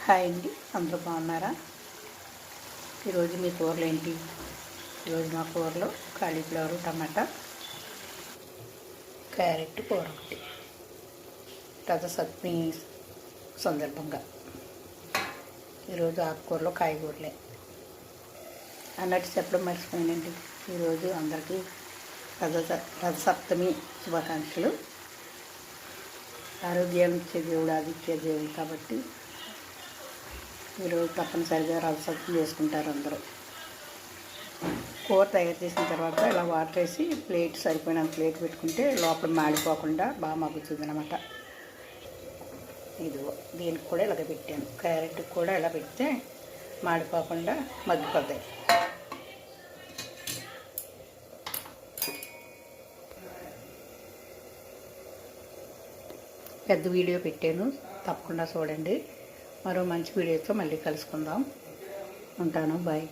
Hi అండి, అందరూ బాగున్నారా? ఈరోజు మీ కూరలు ఏంటి? ఈరోజు మా కూరలో కాలీఫ్లవర్, టమాటా, క్యారెట్ కూర ఒకటి రథసప్తమి సందర్భంగా. ఈరోజు ఆకుకూరలో కాయగూరలే అన్నట్టు చెప్పడం మర్చిపోయానండి. ఈరోజు అందరికీ రథసప్తమి శుభాకాంక్షలు. ఆరోగ్యాన్ని ఇచ్చే దేవుడు, ఆదిత్య దేవుడు కాబట్టి ఈరోజు తప్పనిసరిగా రథసప్తమి చేసుకుంటారు అందరూ. కూర తయారు చేసిన తర్వాత ఇలా వాటర్ వేసి ప్లేట్ సరిపోయినంత ప్లేట్ పెట్టుకుంటే లోపల మాడిపోకుండా బాగా మగ్గుతుంది అనమాట. ఇదిగో దీనికి కూడా ఇలాగ పెట్టాను. క్యారెట్ కూడా ఇలా పెడితే మాడిపోకుండా మగ్గిపోతాయి. పెద్ద వీడియో పెట్టాను, తప్పకుండా చూడండి. మరో మంచి వీడియోతో మళ్ళీ కలుసుకుందాం. ఉంటాను, బాయ్.